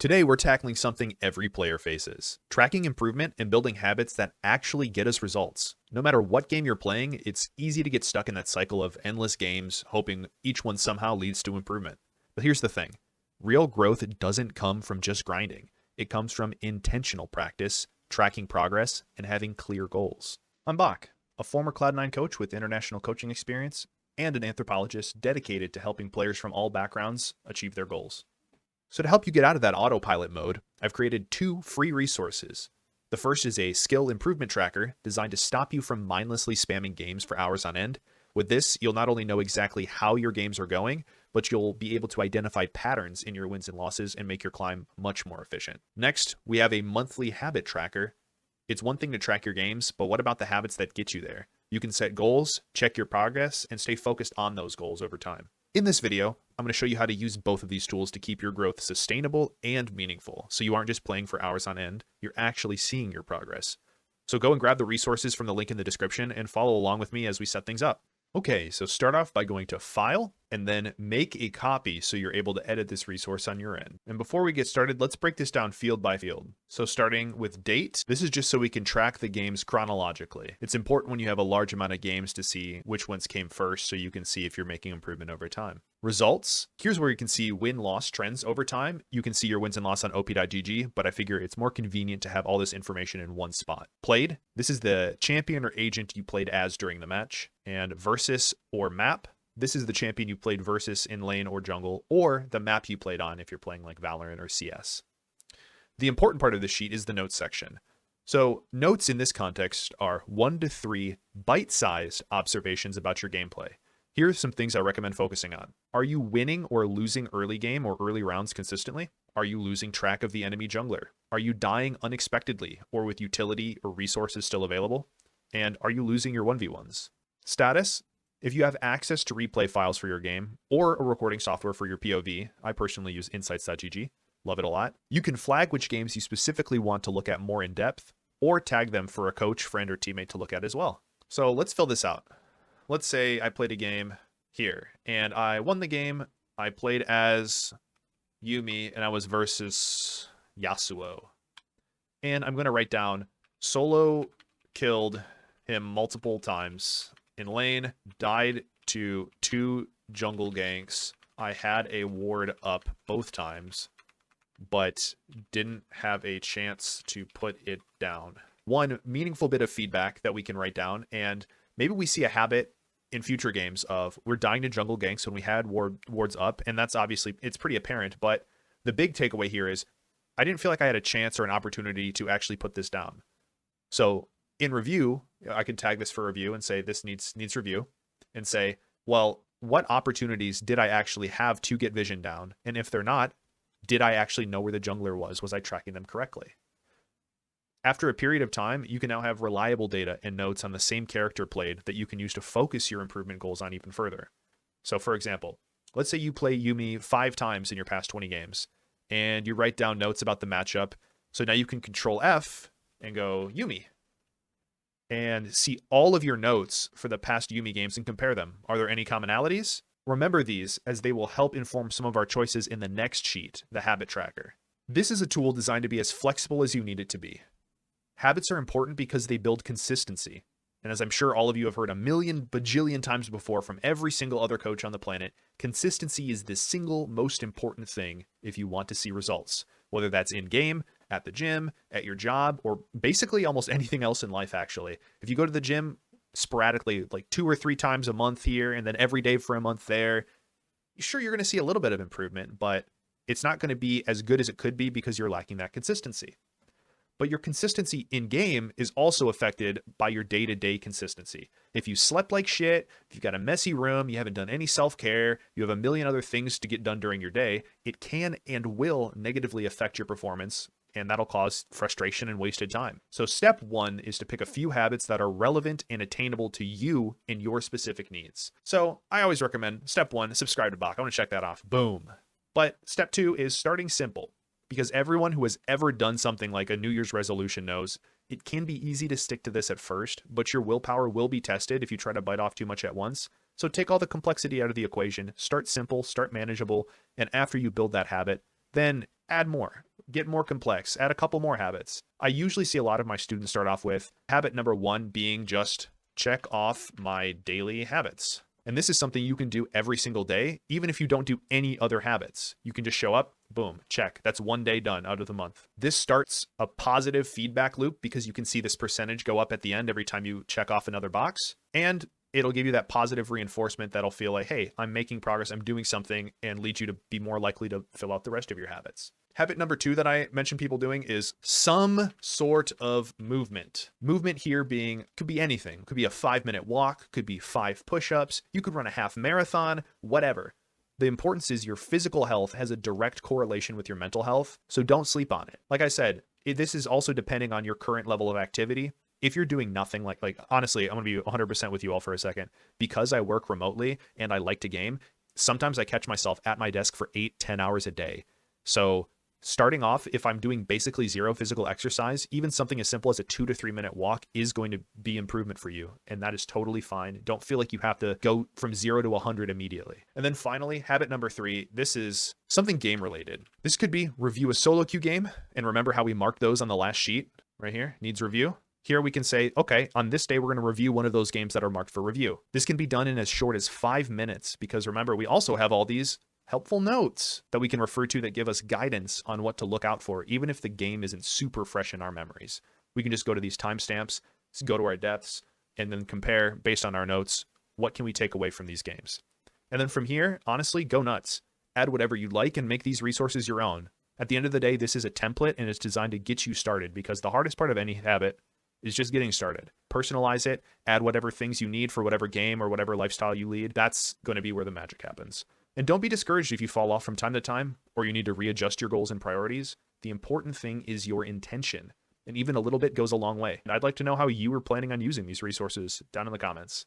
Today, we're tackling something every player faces: tracking improvement and building habits that actually get us results. No matter what game you're playing, it's easy to get stuck in that cycle of endless games, hoping each one somehow leads to improvement. But here's the thing: real growth doesn't come from just grinding, it comes from intentional practice, tracking progress, and having clear goals. I'm Bach, a former Cloud9 coach with international coaching experience and an anthropologist dedicated to helping players from all backgrounds achieve their goals. So to help you get out of that autopilot mode, I've created 2 free resources. The first is a skill improvement tracker designed to stop you from mindlessly spamming games for hours on end. With this, you'll not only know exactly how your games are going, but you'll be able to identify patterns in your wins and losses and make your climb much more efficient. Next, we have a monthly habit tracker. It's one thing to track your games, but what about the habits that get you there? You can set goals, check your progress, and stay focused on those goals over time. In this video, I'm going to show you how to use both of these tools to keep your growth sustainable and meaningful, so you aren't just playing for hours on end, you're actually seeing your progress. So go and grab the resources from the link in the description and follow along with me as we set things up. Okay, so start off by going to File and then make a copy so you're able to edit this resource on your end. And before we get started, let's break this down field by field. So starting with date, this is just so we can track the games chronologically. It's important when you have a large amount of games to see which ones came first so you can see if you're making improvement over time. Results, here's where you can see win-loss trends over time. You can see your wins and loss on op.gg, but I figure it's more convenient to have all this information in one spot. Played, this is the champion or agent you played as during the match. And versus or map, this is the champion you played versus in lane or jungle, or the map you played on if you're playing like Valorant or CS. The important part of this sheet is the notes section. So notes in this context are 1 to 3 bite-sized observations about your gameplay. Here are some things I recommend focusing on. Are you winning or losing early game or early rounds consistently? Are you losing track of the enemy jungler? Are you dying unexpectedly or with utility or resources still available? And are you losing your 1v1s? Status, if you have access to replay files for your game or a recording software for your POV, I personally use insights.gg, love it a lot. You can flag which games you specifically want to look at more in depth or tag them for a coach, friend, or teammate to look at as well. So let's fill this out. Let's say I played a game here and I won the game. I played as Yuumi and I was versus Yasuo. And I'm going to write down solo killed him multiple times. In lane, died to 2 jungle ganks. I had a ward up both times, but didn't have a chance to put it down. One meaningful bit of feedback that we can write down, and maybe we see a habit in future games of we're dying to jungle ganks when we had wards up, and that's obviously, it's pretty apparent, but the big takeaway here is I didn't feel like I had a chance or an opportunity to actually put this down. So in review, I can tag this for review and say this needs review, and say, well, what opportunities did I actually have to get vision down? And if they're not, did I actually know where the jungler was? Was I tracking them correctly? After a period of time, you can now have reliable data and notes on the same character played that you can use to focus your improvement goals on even further. So for example, let's say you play Yuumi 5 times in your past 20 games, and you write down notes about the matchup. So now you can control F and go Yuumi, and see all of your notes for the past Yuumi games and compare them. Are there any commonalities? Remember these, as they will help inform some of our choices in the next sheet, the habit tracker. This is a tool designed to be as flexible as you need it to be. Habits are important because they build consistency. And as I'm sure all of you have heard a million bajillion times before from every single other coach on the planet, consistency is the single most important thing if you want to see results, whether that's in game, at the gym, at your job, or basically almost anything else in life, actually. If you go to the gym sporadically, like 2 or 3 times a month here, and then every day for a month there, sure, you're going to see a little bit of improvement, but it's not going to be as good as it could be because you're lacking that consistency. But your consistency in game is also affected by your day-to-day consistency. If you slept like shit, if you've got a messy room, you haven't done any self-care, you have a million other things to get done during your day, it can and will negatively affect your performance, and that'll cause frustration and wasted time. So step 1 is to pick a few habits that are relevant and attainable to you and your specific needs. So I always recommend step 1, subscribe to Bach. I want to check that off. Boom. But step 2 is starting simple. Because everyone who has ever done something like a New Year's resolution knows it can be easy to stick to this at first, but your willpower will be tested if you try to bite off too much at once. So take all the complexity out of the equation, start simple, start manageable, and after you build that habit, then add more. get more complex, add a couple more habits. I usually see a lot of my students start off with habit number 1 being just check off my daily habits. And this is something you can do every single day, even if you don't do any other habits. You can just show up, boom, check. That's 1 day done out of the month. This starts a positive feedback loop because you can see this percentage go up at the end every time you check off another box. And it'll give you that positive reinforcement that'll feel like, hey, I'm making progress, I'm doing something, and lead you to be more likely to fill out the rest of your habits. Habit number 2 that I mentioned people doing is some sort of movement. Movement here could be anything. Could be a 5-minute walk, could be 5 push-ups, you could run a half marathon, whatever. The importance is your physical health has a direct correlation with your mental health, so don't sleep on it. Like I said, this is also depending on your current level of activity. If you're doing nothing, like honestly, I'm going to be 100% with you all for a second. Because I work remotely and I like to game, sometimes I catch myself at my desk for 8-10 hours a day. So starting off, if I'm doing basically 0 physical exercise, even something as simple as a 2 to 3 minute walk is going to be improvement for you. And that is totally fine. Don't feel like you have to go from 0 to 100 immediately. And then finally, habit number 3, this is something game related. This could be review a solo queue game. And remember how we marked those on the last sheet right here, needs review. Here we can say, okay, on this day, we're going to review one of those games that are marked for review. This can be done in as short as 5 minutes because remember, we also have all these helpful notes that we can refer to that give us guidance on what to look out for, even if the game isn't super fresh in our memories. We can just go to these timestamps, go to our depths, and then compare based on our notes, what can we take away from these games? And then from here, honestly, go nuts. Add whatever you like and make these resources your own. At the end of the day, this is a template and it's designed to get you started because the hardest part of any habit is just getting started. Personalize it, add whatever things you need for whatever game or whatever lifestyle you lead. That's going to be where the magic happens. And don't be discouraged if you fall off from time to time or you need to readjust your goals and priorities. The important thing is your intention. And even a little bit goes a long way. And I'd like to know how you are planning on using these resources down in the comments.